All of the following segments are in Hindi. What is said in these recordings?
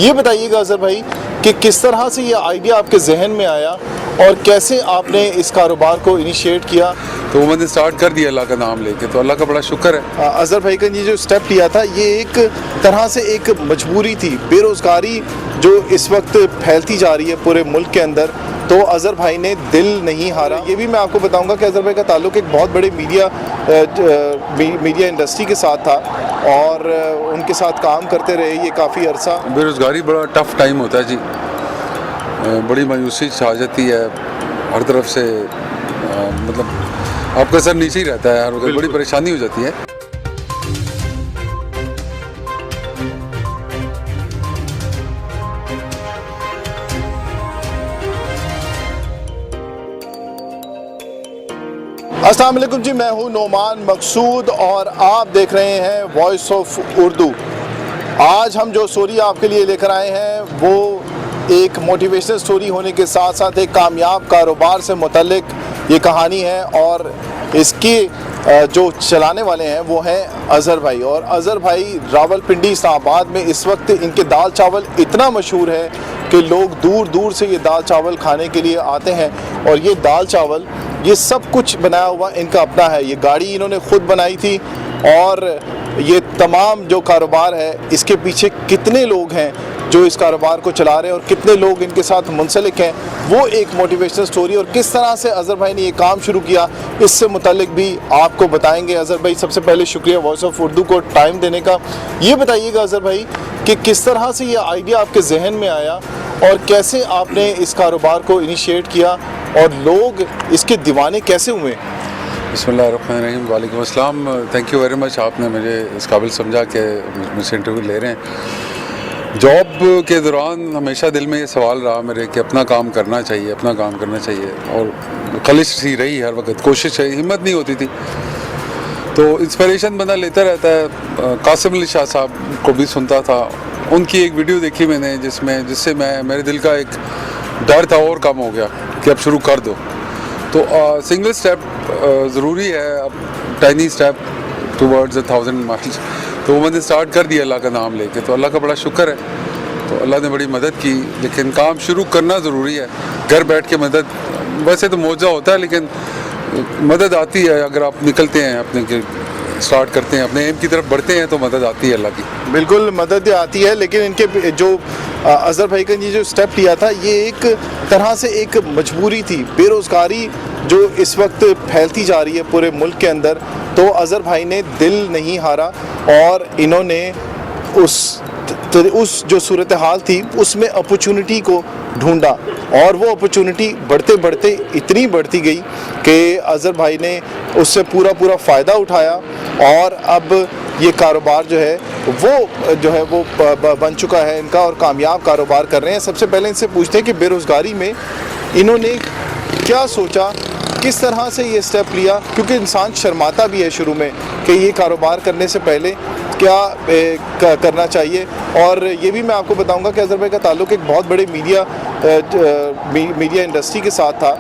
ये बताइएगा अज़हर भाई कि किस तरह से ये आइडिया आपके जहन में आया और कैसे आपने इस कारोबार को इनिशिएट किया। तो वो मैंने स्टार्ट कर दिया अल्लाह का नाम लेके, तो अल्लाह का बड़ा शुक्र है। अज़हर भाई का ये जो स्टेप लिया था ये एक तरह से एक मजबूरी थी। बेरोज़गारी जो इस वक्त फैलती जा रही है पूरे मुल्क के अंदर, तो अज़हर भाई ने दिल नहीं हारा। ये भी मैं आपको बताऊंगा कि अज़हर भाई का ताल्लुक एक बहुत बड़े मीडिया इंडस्ट्री के साथ था और उनके साथ काम करते रहे ये काफ़ी अरसा। बेरोज़गारी बड़ा टफ टाइम होता है जी, बड़ी मायूसी छा जाती है हर तरफ से, मतलब आपका सर नीचे ही रहता है, हर बड़ी परेशानी हो जाती है। अस्सलाम वालेकुम जी, मैं हूँ नोमान मकसूद और आप देख रहे हैं वॉइस ऑफ उर्दू। आज हम जो स्टोरी आपके लिए लेकर आए हैं वो एक मोटिवेशनल स्टोरी होने के साथ साथ एक कामयाब कारोबार से मुतल्लिक ये कहानी है और इसकी जो चलाने वाले हैं वो हैं अज़हर भाई। और अज़हर भाई रावलपिंडी इस्लामाबाद में इस वक्त इनके दाल चावल इतना मशहूर है कि लोग दूर दूर से ये दाल चावल खाने के लिए आते हैं। और ये दाल चावल ये सब कुछ बनाया हुआ इनका अपना है। ये गाड़ी इन्होंने ख़ुद बनाई थी और ये तमाम जो कारोबार है इसके पीछे कितने लोग हैं जो इस कारोबार को चला रहे हैं और कितने लोग इनके साथ मुंसलिक हैं, वो एक मोटिवेशनल स्टोरी और किस तरह से अज़हर भाई ने ये काम शुरू किया इससे मुतालिक भी आपको बताएंगे। अज़हर भाई सबसे पहले शुक्रिया वॉइस ऑफ उर्दू को टाइम देने का। ये बताइएगा अज़हर भाई कि किस तरह से ये आइडिया आपके जहन में आया और कैसे आपने इस कारोबार को इनिशिएट किया और लोग इसके दीवाने कैसे हुए। बिस्मिल्लाहिर्रहमानिर्रहीम, वालेकुम अस्सलाम। थैंक यू वेरी मच, आपने मुझे इस काबिल समझा कि मुझसे इंटरव्यू ले रहे हैं। जॉब के दौरान हमेशा दिल में ये सवाल रहा मेरे कि अपना काम करना चाहिए, अपना काम करना चाहिए, और खलिश सी रही हर वक्त, कोशिश है, हिम्मत नहीं होती थी। तो इंस्पिरेशन बंदा लेता रहता है। कासिम अली शाह साहब को भी सुनता था, उनकी एक वीडियो देखी मैंने जिससे मेरे दिल का एक डर था और कम हो गया कि अब शुरू कर दो। तो सिंगल स्टेप ज़रूरी है, अब टाइनी स्टेप टूवर्ड्स 1000 माइल्स। तो मैंने स्टार्ट कर दिया अल्लाह का नाम लेके, तो अल्लाह का बड़ा शुक्र है। तो अल्लाह ने बड़ी मदद की, लेकिन काम शुरू करना ज़रूरी है। घर बैठ के मदद वैसे तो मौजा होता है, लेकिन मदद आती है अगर आप निकलते हैं, अपने स्टार्ट करते हैं, अपने एम की तरफ बढ़ते हैं, तो मदद आती है अल्लाह की। बिल्कुल मदद आती है, लेकिन इनके जो अज़हर भाई का ये जो स्टेप लिया था ये एक तरह से एक मजबूरी थी। बेरोज़गारी जो इस वक्त फैलती जा रही है पूरे मुल्क के अंदर, तो अज़हर भाई ने दिल नहीं हारा और इन्होंने उस जो सूरत हाल थी उसमें अपॉर्चुनिटी को ढूंढा और वो अपॉर्चुनिटी बढ़ते बढ़ते इतनी बढ़ती गई कि अज़हर भाई ने उससे पूरा फ़ायदा उठाया और अब ये कारोबार जो है वो बन चुका है इनका और कामयाब कारोबार कर रहे हैं। सबसे पहले इनसे पूछते हैं कि बेरोज़गारी में इन्होंने क्या सोचा, किस तरह से ये स्टेप लिया, क्योंकि इंसान शर्माता भी है शुरू में कि ये कारोबार करने से पहले क्या करना चाहिए। और ये भी मैं आपको बताऊंगा कि अज़हर भाई का ताल्लुक एक बहुत बड़े मीडिया इंडस्ट्री के साथ था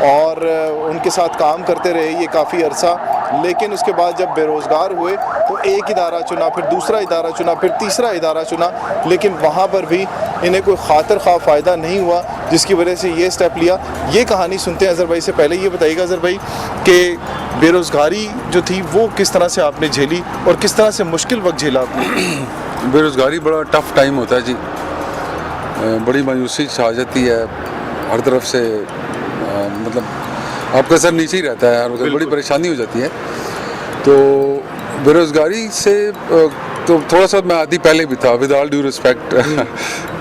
और उनके साथ काम करते रहे ये काफ़ी अरसा। लेकिन उसके बाद जब बेरोज़गार हुए तो एक इदारा चुना, फिर दूसरा इदारा चुना, फिर तीसरा इदारा चुना, लेकिन वहाँ पर भी इन्हें कोई खातिर ख्वाह फ़ायदा नहीं हुआ, जिसकी वजह से ये स्टेप लिया। ये कहानी सुनते हैं अज़हर भाई से। पहले ये बताइएगा अज़हर भाई कि बेरोज़गारी जो थी वो किस तरह से आपने झेली और किस तरह से मुश्किल वक्त झेला आपने। बेरोज़गारी बड़ा टफ टाइम होता है जी, बड़ी मायूसी छा जाती है हर तरफ से, मतलब आपका सर नीचे ही रहता है, हर बड़ी परेशानी हो जाती है। तो बेरोज़गारी से तो थोड़ा सा मैं आदि पहले भी था, विद ऑल ड्यू रिस्पेक्ट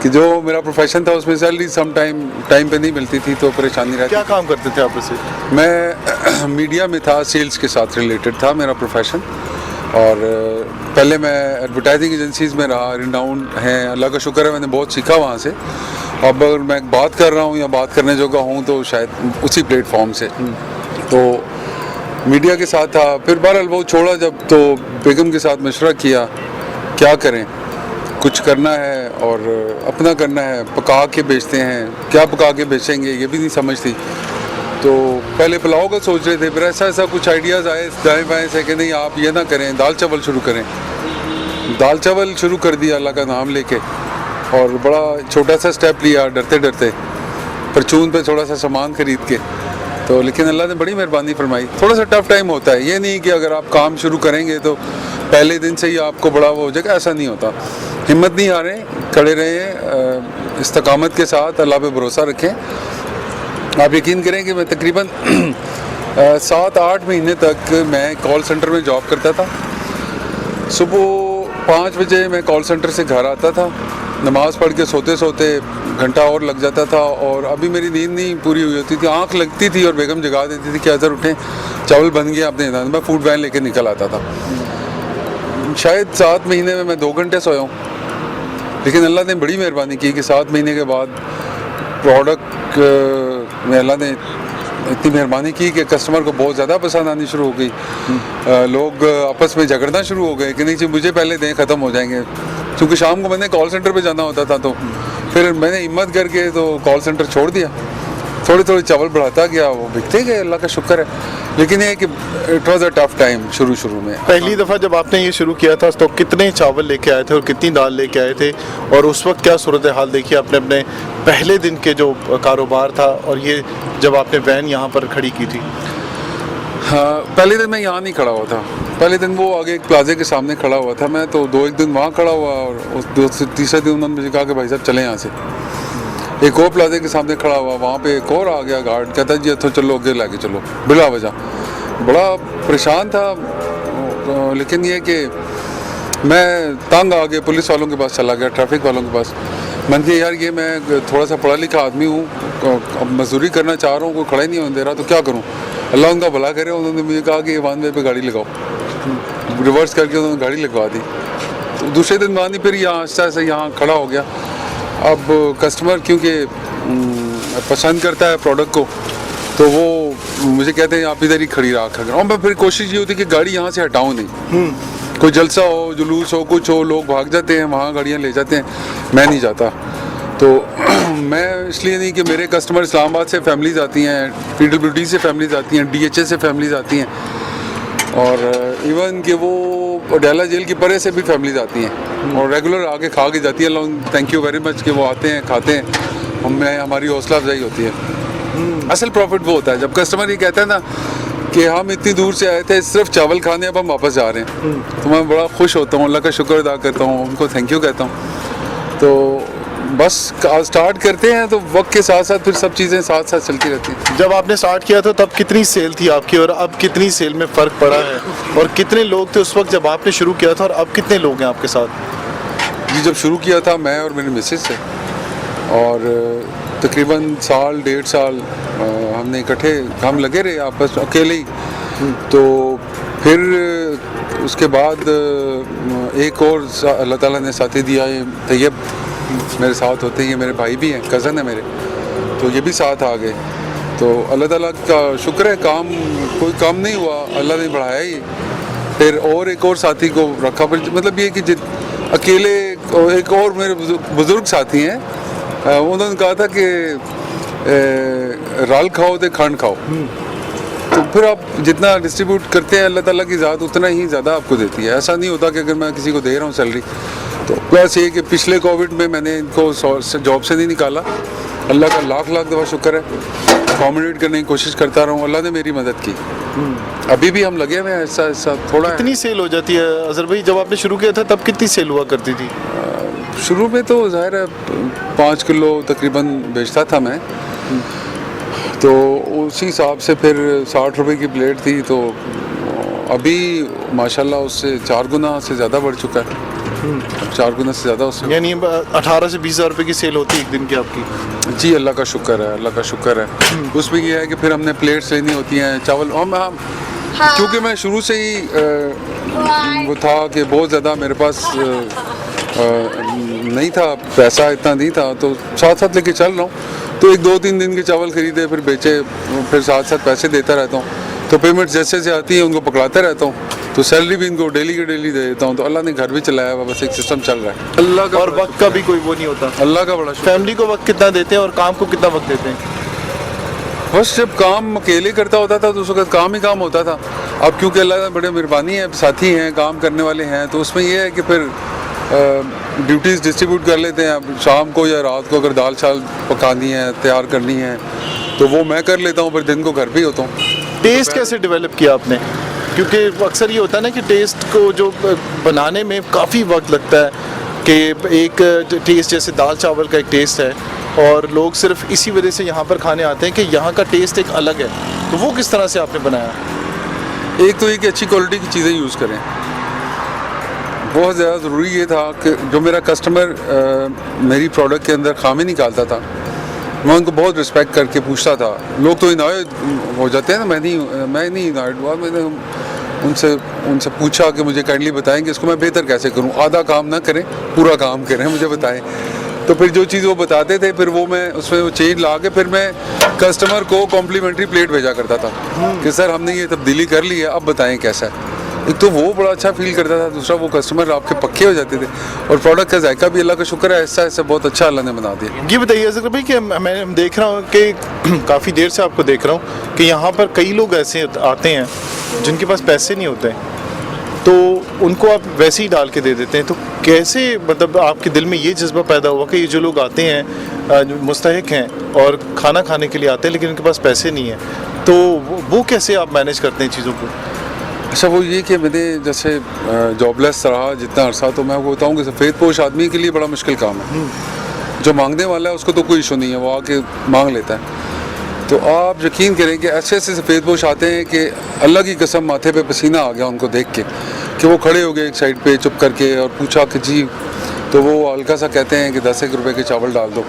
कि जो मेरा प्रोफेशन था उसमें सैलरी सम टाइम पे नहीं मिलती थी, तो परेशानी रहती। क्या काम करते थे आप वैसे? मैं मीडिया में था, सेल्स के साथ रिलेटेड था मेरा प्रोफेशन। और पहले मैं एडवर्टाइजिंग एजेंसीज़ में रहा, रिनाउंड हैं, अल्लाह का शुक्र है, मैंने बहुत सीखा वहाँ से। अब अगर मैं बात कर रहा हूँ या बात करने जोगा हूँ तो शायद उसी प्लेटफॉर्म से। तो मीडिया के साथ था, फिर बहरहाल वो छोड़ा जब, तो बेगम के साथ मशवरा किया क्या करें, कुछ करना है और अपना करना है, पका के बेचते हैं, क्या पका के बेचेंगे ये भी नहीं समझती। तो पहले पुलाव का सोच रहे थे, फिर ऐसा कुछ आइडियाज़ आए दाएँ बाएँ से कि नहीं आप ये ना करें, दाल चावल शुरू करें। दाल चावल शुरू कर दिया अल्लाह का नाम लेके। और बड़ा छोटा सा स्टेप लिया डरते डरते, परचून पे थोड़ा सा सामान खरीद के। तो लेकिन अल्लाह ने बड़ी मेहरबानी फरमाई। थोड़ा सा टफ टाइम होता है, ये नहीं कि अगर आप काम शुरू करेंगे तो पहले दिन से ही आपको बड़ा वो हो जाएगा, ऐसा नहीं होता। हिम्मत नहीं हारें, खड़े रहें, इस्तकामत के साथ अल्लाह पे भरोसा रखें। आप यकीन करें कि मैं तकरीबन 7-8 महीने तक मैं कॉल सेंटर में जॉब करता था। सुबह 5 बजे मैं कॉल सेंटर से घर आता था, नमाज़ पढ़ के सोते सोते घंटा और लग जाता था, और अभी मेरी नींद नहीं पूरी हुई होती थी, आंख लगती थी और बेगम जगा देती थी कि अज़र उठें, चावल बन गया अपने दान। मैं फूड वैन लेके निकल आता था। शायद 7 महीने में मैं 2 घंटे सोया हूँ, लेकिन अल्लाह ने बड़ी मेहरबानी की कि 7 महीने के बाद प्रोडक्ट में अल्लाह ने इतनी मेहरबानी की कि कस्टमर को बहुत ज़्यादा पसंद आनी शुरू हो गई। लोग आपस में झगड़ना शुरू हो गए कि नहीं जी मुझे पहले दें, ख़त्म हो जाएंगे। क्योंकि शाम को मैंने कॉल सेंटर पे जाना होता था, तो फिर मैंने हिम्मत करके तो कॉल सेंटर छोड़ दिया। थोड़ी थोड़ी चावल बढ़ाता गया, वो बिकते गए, अल्लाह का शुक्र है। लेकिन ये कि it was a tough time शुरू में। पहली दफ़ा जब आपने ये शुरू किया था तो कितने चावल लेके आए थे और कितनी दाल लेके आए थे, और उस वक्त क्या सूरत हाल देखी आपने अपने पहले दिन के जो कारोबार था, और ये जब आपने वैन यहाँ पर खड़ी की थी? हाँ, पहले दिन मैं यहाँ नहीं खड़ा हुआ था। पहले दिन वो आगे एक प्लाजे के सामने खड़ा हुआ था मैं, तो 2-1 दिन वहाँ खड़ा हुआ, और उस तीसरे दिन उन्होंने मुझे कहा कि भाई साहब चलें यहाँ से। एक और प्लाजे के सामने खड़ा हुआ, वहाँ पे एक और आ गया गार्ड, कहता जी तो चलो आगे लाके चलो, बिला वजह। बड़ा परेशान था, लेकिन ये कि मैं तंग आ गया, पुलिस वालों के पास चला गया, ट्रैफिक वालों के पास। मैंने कहा यार ये मैं थोड़ा सा पढ़ा लिखा आदमी हूँ, अब मजदूरी करना चाह रहा हूँ, कोई खड़ा ही नहीं होने दे रहा, तो क्या करूँ। अल्लाह उनका भला करे, उन्होंने मुझे कहा कि वन वे पे गाड़ी लगाओ, रिवर्स करके उन्होंने गाड़ी लगवा दी। तो दूसरे दिन बाद फिर यहाँ आस्ता आस्ता यहाँ खड़ा हो गया। अब कस्टमर क्योंकि पसंद करता है प्रोडक्ट को, तो वो मुझे कहते हैं आप इधर ही खड़ी रहा कर, और मैं फिर कोशिश ये होती कि गाड़ी यहाँ से हटाऊँ नहीं। कोई जलसा हो, जुलूस हो, कुछ हो, लोग भाग जाते हैं वहाँ, गाड़ियाँ ले जाते हैं, मैं नहीं जाता। तो मैं इसलिए नहीं कि मेरे कस्टमर इस्लामाबाद से फैमिलीज़ आती हैं, PWD से फैमिलीज़ आती हैं, DHA से फैमिलीज़ आती हैं, और इवन कि वो डाला जेल की परे से भी फैमिलीज़ आती हैं और रेगुलर आके खा के जाती हैं। थैंक यू वेरी मच कि वो आते हैं, खाते हैं, हमारी हौसला अफजाई होती है। असल प्रॉफिट वो होता है जब कस्टमर ये कहता है ना कि हम इतनी दूर से आए थे सिर्फ चावल खाने, अब हम वापस जा रहे हैं, तो मैं बड़ा खुश होता हूँ, अल्लाह का शुक्र अदा करता हूँ, उनको थैंक यू कहता हूँ। तो बस स्टार्ट करते हैं तो वक्त के साथ साथ फिर सब चीज़ें साथ साथ चलती रहती हैं। जब आपने स्टार्ट किया था तब कितनी सेल थी आपकी, और अब कितनी सेल में फ़र्क पड़ा है, और कितने लोग थे उस वक्त जब आपने शुरू किया था, और अब कितने लोग हैं आपके साथ? जी, जब शुरू किया था मैं और मेरी मिसेस से, और तकरीबन 1.5 साल हमने इकट्ठे हम लगे रहे आपस अकेले ही। तो फिर उसके बाद एक और अल्लाह ताला ने साथी दिया, ये तैयब मेरे साथ होते हैं, ये मेरे भाई भी हैं, कज़न है मेरे, तो ये भी साथ आ गए। तो अल्लाह ताला का शुक्र है, काम कोई कम नहीं हुआ, अल्लाह ने बढ़ाया ही। फिर और एक और साथी को रखा, मतलब ये कि अकेले एक और मेरे बुज़ुर्ग साथी हैं, उन्होंने कहा था कि राल खाओ तो खंड खाओ। तो फिर आप जितना डिस्ट्रीब्यूट करते हैं अल्लाह ताला की ज़ात उतना ही ज़्यादा आपको देती है। ऐसा नहीं होता कि अगर मैं किसी को दे रहा हूँ सैलरी, तो प्लस ये कि पिछले कोविड में मैंने इनको जॉब से नहीं निकाला, अल्लाह का लाख लाख दफ़ा शुक्र है, अकोमोडेट करने की कोशिश करता रहा हूँ, अल्लाह ने मेरी मदद की। अभी भी हम लगे हुए हैं, ऐसा ऐसा थोड़ा। कितनी सेल हो जाती है अज़हर भाई? जब आपने शुरू किया था तब कितनी सेल हुआ करती थी? शुरू में तो ज़ाहिर है 5 किलो तकरीबन बेचता था मैं, तो उसी हिसाब से फिर 60 रुपए की प्लेट थी, तो अभी माशाल्लाह उससे 4 गुना से ज़्यादा बढ़ चुका है, 4 गुना से ज़्यादा उससे, यानी 18 से 20 हज़ार रुपये की सेल होती है एक दिन की आपकी? जी, अल्लाह का शुक्र है, अल्लाह का शुक्र है। उसमें यह है कि फिर हमने प्लेट्स लेनी होती हैं, चावल हम क्योंकि मैं शुरू से ही वो था कि बहुत ज़्यादा मेरे पास नहीं था, पैसा इतना नहीं था, तो साथ साथ लेके चल रहा हूँ। तो 1-2-3 दिन के चावल खरीदे, फिर बेचे, फिर साथ साथ पैसे देता रहता हूँ, तो पेमेंट जैसे जैसे आती है उनको पकड़ाता रहता हूँ, तो सैलरी भी इनको डेली के डेली दे देता हूँ। तो अल्लाह ने घर भी चलाया हुआ, बस एक सिस्टम चल रहा है अल्लाह का। और वक्त का भी कोई वो नहीं होता? अल्लाह का बड़ा शुक्र। फैमिली को वक्त कितना देते हैं और काम को कितना वक्त देते हैं? बस जब काम अकेले करता होता था तो उस वक्त काम ही काम होता था। अब क्योंकि अल्लाह ने बड़े मेहरबानी है, साथी हैं, काम करने वाले हैं, तो उसमें यह है कि फिर ड्यूटीज़ डिस्ट्रीब्यूट कर लेते हैं। अब शाम को या रात को अगर दाल चावल पकानी है, तैयार करनी है, तो वो मैं कर लेता हूँ, फिर दिन को घर पे ही होता हूँ। टेस्ट कैसे डेवलप किया आपने? क्योंकि अक्सर ये होता है ना कि टेस्ट को जो बनाने में काफ़ी वक्त लगता है, कि एक टेस्ट जैसे दाल चावल का एक टेस्ट है और लोग सिर्फ इसी वजह से यहाँ पर खाने आते हैं कि यहाँ का टेस्ट एक अलग है, तो वो किस तरह से आपने बनाया? एक तो ये कि अच्छी क्वालिटी की चीज़ें यूज़ करें। बहुत ज़्यादा ज़रूरी ये था कि जो मेरा कस्टमर मेरी प्रोडक्ट के अंदर खामी निकालता था, मैं उनको बहुत रिस्पेक्ट करके पूछता था। लोग तो इनायत हो जाते हैं ना, मैं नहीं इनायत हुआ। मैंने उनसे पूछा कि मुझे काइंडली बताएं कि इसको मैं बेहतर कैसे करूं, आधा काम ना करें, पूरा काम करें, मुझे बताएं। तो फिर जो चीज़ वो बताते थे, फिर वो मैं उसमें वो चेंज ला के फिर मैं कस्टमर को कॉम्प्लीमेंट्री प्लेट भेजा करता था कि सर हमने ये तब्दीली कर ली है, अब बताएं कैसा है। एक तो वो बड़ा अच्छा फील करता था, दूसरा वो कस्टमर आपके पक्के हो जाते थे और प्रोडक्ट का जायका भी अल्लाह का शुक्र है ऐसा ऐसा बहुत अच्छा अल्लाह ने बना दिया। ये बताइए असगर भाई कि मैं देख रहा हूँ कि काफ़ी देर से आपको देख रहा हूँ कि यहाँ पर कई लोग ऐसे आते हैं जिनके पास पैसे नहीं होते, तो उनको आप वैसे ही डाल के दे देते हैं। तो कैसे, मतलब आपके दिल में ये जज्बा पैदा हुआ कि ये जो लोग आते हैं जो मुस्तहिक हैं और खाना खाने के लिए आते हैं लेकिन उनके पास पैसे नहीं हैं, तो वो कैसे आप मैनेज करते हैं चीज़ों को? अच्छा, वो ये कि मैंने जैसे जॉबलेस रहा जितना अरसा, तो मैं वो बताऊँ कि सफ़ेदपोश आदमी के लिए बड़ा मुश्किल काम है। जो मांगने वाला है उसको तो कोई इशू नहीं है, वो आके मांग लेता है। तो आप यकीन करें कि ऐसे ऐसे सफ़ेदपोश आते हैं कि अल्लाह की कसम माथे पे पसीना आ गया उनको देख के, कि वो खड़े हो गए एक साइड पे चुप करके और पूछा कि जी, तो वो हल्का सा कहते हैं कि 10 रुपए के चावल डाल दो,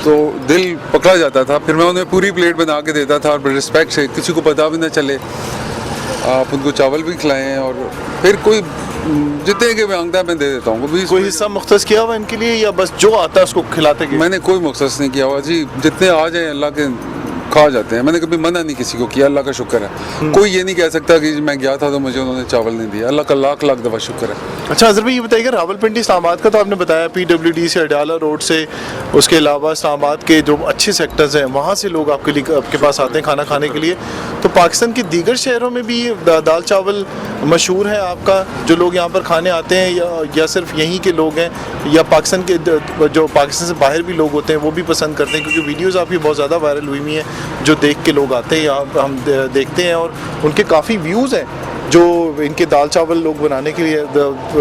तो दिल पकड़ा जाता था। फिर मैं उन्हें पूरी प्लेट बना के देता था और रिस्पेक्ट से, किसी को पता भी ना चले, आप उनको चावल भी खिलाएं और फिर कोई जितने के मांगता है मैं दे देता हूँ। कोई हिस्सा मुख्तस किया हुआ इनके लिए या बस जो आता है उसको खिलाते गए? मैंने कोई मुख्तस नहीं किया हुआ जी, जितने आ जाए अल्लाह के खा जाते हैं। मैंने कभी मना नहीं किसी को किया, अल्लाह का शुक्र है। कोई ये नहीं कह सकता कि मैं गया था तो मुझे उन्होंने चावल नहीं दिया, अल्लाह का लाख लाख दफ़ा शुक्र है। अच्छा अज़र भाई, ये बताइएगा रावलपिंडी इस्लामाबाद का तो आपने बताया, PWD से अडाला रोड से, उसके अलावा इस्लामाबाद के जो अच्छे सेक्टर्स हैं वहाँ से लोग आपके पास आते हैं खाना खाने के लिए, तो पाकिस्तान के दीगर शहरों में भी दाल चावल मशहूर है आपका, जो लोग यहाँ पर खाने आते हैं, या सिर्फ यहीं के लोग हैं, या पाकिस्तान के जो पाकिस्तान से बाहर भी लोग होते हैं वो भी पसंद करते हैं? क्योंकि वीडियोज़ आपकी बहुत ज़्यादा वायरल हुई हैं जो देख के लोग आते हैं, यहाँ हम देखते हैं और उनके काफ़ी व्यूज़ हैं जो इनके दाल चावल लोग बनाने के लिए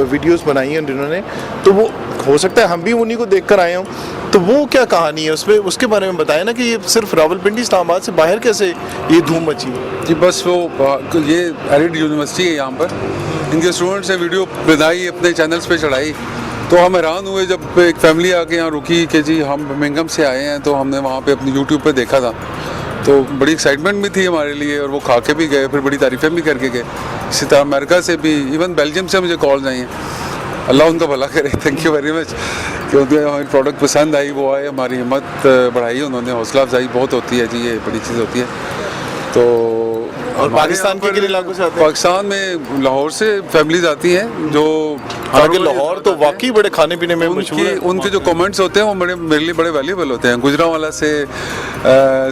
वीडियोस बनाई हैं जिन्होंने, तो वो हो सकता है हम भी उन्हीं को देखकर आए हों। तो वो क्या कहानी है उसमें, उसके बारे में बताएं ना, कि ये सिर्फ रावलपिंडी इस्लामाबाद से बाहर कैसे ये धूम मची? जी बस वो ये एरिड यूनिवर्सिटी है, यहाँ पर इनके स्टूडेंट्स ने वीडियो बनाई, अपने चैनल्स पे चढ़ाई, तो हम हैरान हुए जब एक फैमिली आके यहाँ रुकी कि जी हम बर्मिंघम से आए हैं, तो हमने वहाँ पे अपनी यूट्यूब पे देखा था, तो बड़ी एक्साइटमेंट भी थी हमारे लिए और वो खा के भी गए, फिर बड़ी तारीफ़ें भी करके गए। इसी तरह अमेरिका से भी, इवन बेल्जियम से मुझे कॉल्स आई हैं, अल्लाह उनका भला करे, थैंक यू वेरी मच, क्योंकि हमारी प्रोडक्ट पसंद आई, वो आए, हमारी हिम्मत बढ़ाई उन्होंने, हौसला अफजाई बहुत होती है जी, ये बड़ी चीज़ होती है। तो और पाकिस्तान के इलाकों से आते हैं? पाकिस्तान में लाहौर से फैमिलीज आती हैं जो, हालांकि लाहौर तो वाकई बड़े खाने पीने में मशहूर है। उनके जो कमेंट्स होते हैं वो मेरे लिए बड़े वैल्यूबल होते हैं। गुजरांवाला से,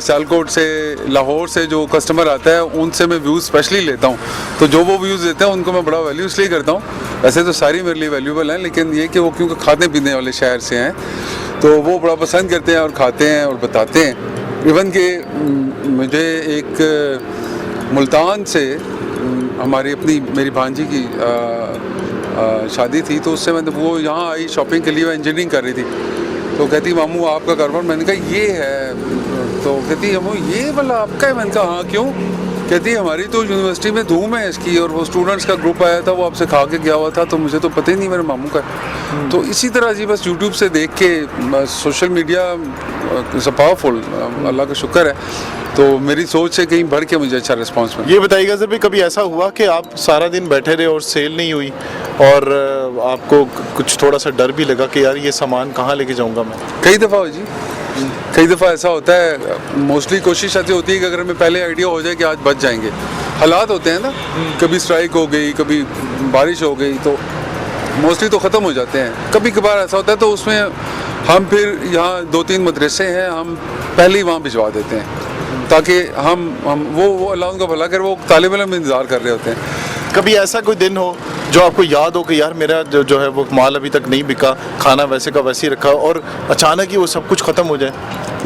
सियालकोट से, लाहौर से जो कस्टमर आता है उनसे मैं व्यूज़ स्पेशली लेता हूँ, तो जो वो व्यूज़ देते हैं उनको मैं बड़ा वैल्यू इसलिए करता हूँ। वैसे तो सारी मेरे लिए वैल्यूबल हैं, लेकिन ये कि वो क्योंकि खाने पीने वाले शहर से हैं तो वो बड़ा पसंद करते हैं और खाते हैं और बताते हैं। इवन कि मुझे एक मुल्तान से मेरी भांजी की शादी थी, तो उससे मैंने, वो यहाँ आई शॉपिंग के लिए, वो इंजीनियरिंग कर रही थी, तो कहती मामू आपका कारोबार? मैंने कहा ये है, तो कहती मामू ये वाला आपका है? मैंने कहा हाँ, क्यों? कहती हमारी तो यूनिवर्सिटी में धूम है इसकी, और वो स्टूडेंट्स का ग्रुप आया था, वो आपसे खा के गया हुआ था, तो मुझे तो पता ही नहीं मेरे मामू का। तो इसी तरह जी बस यूट्यूब से देख के, सोशल मीडिया इज़ पावरफुल, अल्लाह का शुक्र है, तो मेरी सोच से कहीं बढ़ के मुझे अच्छा रिस्पांस मिला। ये बताइएगा सर, भी कभी ऐसा हुआ कि आप सारा दिन बैठे रहे और सेल नहीं हुई और आपको कुछ थोड़ा सा डर भी लगा कि यार ये सामान कहाँ लेके जाऊँगा मैं? कई दफ़ा हो जी, कई दफ़ा ऐसा होता है। मोस्टली कोशिश ऐसी होती है कि अगर हमें पहले आइडिया हो जाए कि आज बच जाएंगे, हालात होते हैं ना, कभी स्ट्राइक हो गई, कभी बारिश हो गई, तो मोस्टली तो ख़त्म हो जाते हैं। कभी कभार ऐसा होता है तो उसमें हम फिर, यहाँ 2-3 मदरसे हैं, हम पहले ही वहाँ भिजवा देते हैं, ताकि हम वो अल्लाह उनका भला कर, वो तालिब इल्म इंतज़ार कर रहे होते हैं, कभी ऐसा कोई दिन हो जो आपको याद हो कि यार मेरा जो है वो माल अभी तक नहीं बिका, खाना वैसे का वैसे ही रखा और अचानक ही वो सब कुछ ख़त्म हो जाए?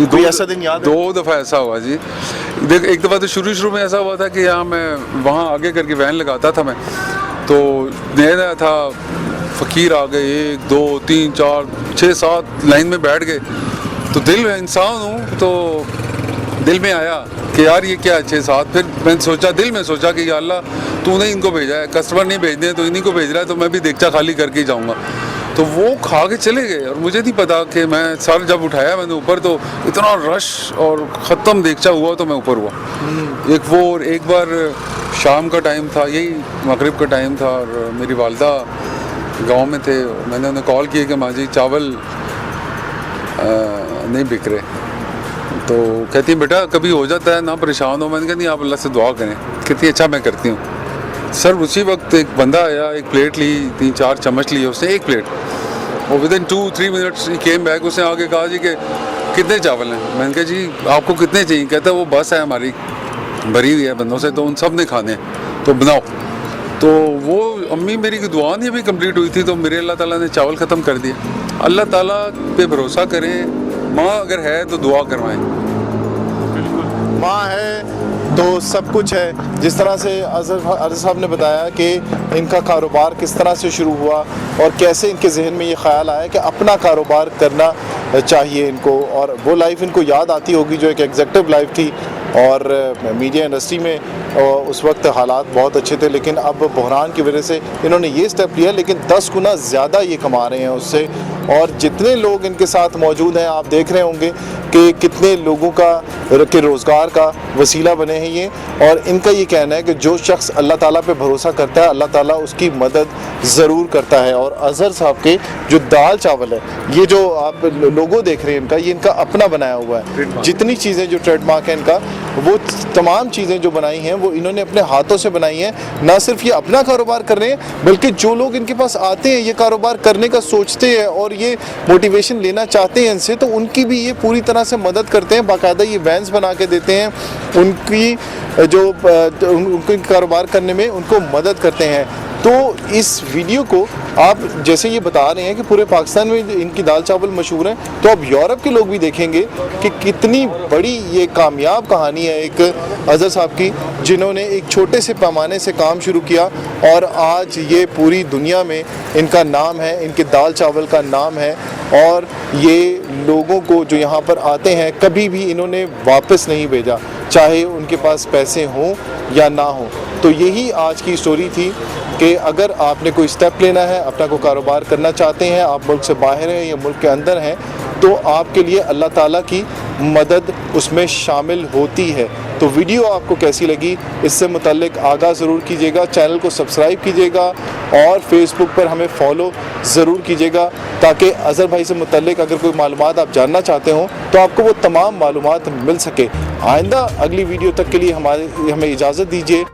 कोई ऐसा दिन याद है? 2 दफ़ा ऐसा हुआ जी। देख, एक दफ़ा तो शुरू में ऐसा हुआ था कि यहाँ मैं वहाँ आगे करके वैन लगाता था मैं, तो नया था, फ़कीर आ गए 1 2 3 4 6 7 लाइन में बैठ गए। तो दिल में इंसान हूँ तो दिल में आया कि यार ये क्या 6-7। फिर मैंने सोचा, दिल में सोचा कि या अल्लाह तूने इनको भेजा है, कस्टमर नहीं भेजने तो इन्हीं को भेज रहा है, तो मैं भी देगचा खाली करके ही जाऊँगा। तो वो खा के चले गए और मुझे नहीं पता कि मैं सर जब उठाया मैंने ऊपर तो इतना रश और ख़त्म देगचा हुआ तो मैं ऊपर हुआ। एक बार शाम का टाइम था, यही मगरिब का टाइम था, और मेरी वालदा गांव में थे। मैंने उन्हें कॉल किया कि माँ जी चावल नहीं बिक रहे। तो कहती है बेटा कभी हो जाता है ना, परेशान हो। मैंने कहा नहीं, आप अल्लाह से दुआ करें। कहती अच्छा मैं करती हूँ। सर उसी वक्त एक बंदा आया, एक प्लेट ली, 3-4 चम्मच लिए उसने, एक प्लेट, और विदिन 2-3 मिनट्स केम बैक। उसने आके कहा जी कि कितने चावल हैं? मैंने कहा जी आपको कितने चाहिए? कहता है वो बस है हमारी भरी हुई है बंदों से, तो उन सब ने खाने हैं तो बनाओ। तो वो अम्मी मेरी की दुआ नहीं अभी कंप्लीट हुई थी, तो मेरे अल्लाह ताला ने चावल ख़त्म कर दिया। अल्लाह ताला पे भरोसा करें, माँ अगर है तो दुआ करवाएं। माँ है तो सब कुछ है। जिस तरह से अज़हर साहब ने बताया कि इनका कारोबार किस तरह से शुरू हुआ और कैसे इनके जहन में ये ख्याल आया कि अपना कारोबार करना चाहिए इनको, और वो लाइफ इनको याद आती होगी जो एक एग्जेक्टिव लाइफ थी। और मीडिया इंडस्ट्री में उस वक्त हालात बहुत अच्छे थे, लेकिन अब बहरान की वजह से इन्होंने ये स्टेप लिया, लेकिन 10 गुना ज़्यादा ये कमा रहे हैं उससे। और जितने लोग इनके साथ मौजूद हैं आप देख रहे होंगे कि कितने लोगों के रोज़गार का वसीला बने हैं ये। और इनका ये कहना है कि जो शख्स अल्लाह ताला पे भरोसा करता है अल्लाह ताला उसकी मदद ज़रूर करता है। और अज़हर साहब के जो दाल चावल है, ये जो आप लोगो देख रहे हैं इनका, ये इनका अपना बनाया हुआ है। जितनी चीज़ें जो ट्रेडमार्क है इनका, वो तमाम चीज़ें जो बनाई हैं वो इन्होंने अपने हाथों से बनाई हैं। ना सिर्फ ये अपना कारोबार कर रहे हैं, बल्कि जो लोग इनके पास आते हैं ये कारोबार करने का सोचते हैं और ये मोटिवेशन लेना चाहते हैं इनसे, तो उनकी भी ये पूरी तरह से मदद करते हैं। बाकायदा ये वैन्स बना के देते हैं, उनकी जो उनके कारोबार करने में उनको मदद करते हैं। तो इस वीडियो को आप जैसे ये बता रहे हैं कि पूरे पाकिस्तान में इनकी दाल चावल मशहूर हैं, तो अब यूरोप के लोग भी देखेंगे कि कितनी बड़ी ये कामयाब कहानी है एक अज़हर साहब की, जिन्होंने एक छोटे से पैमाने से काम शुरू किया और आज ये पूरी दुनिया में इनका नाम है, इनके दाल चावल का नाम है। और ये लोगों को जो यहाँ पर आते हैं कभी भी इन्होंने वापस नहीं भेजा, चाहे उनके पास पैसे हों या ना हो। तो यही आज की स्टोरी थी कि अगर आपने कोई स्टेप लेना है, अपना कोई कारोबार करना चाहते हैं, आप मुल्क से बाहर हैं या मुल्क के अंदर हैं, तो आपके लिए अल्लाह ताला की मदद उसमें शामिल होती है। तो वीडियो आपको कैसी लगी इससे मुतल्लिक आगाह ज़रूर कीजिएगा, चैनल को सब्सक्राइब कीजिएगा और फेसबुक पर हमें फॉलो ज़रूर कीजिएगा, ताकि अज़हर भाई से मुतल्लिक अगर कोई मालूमात आप जानना चाहते हो तो आपको वो तमाम मालूमात मिल सके। आइंदा अगली वीडियो तक के लिए हमें इजाज़त दीजिए।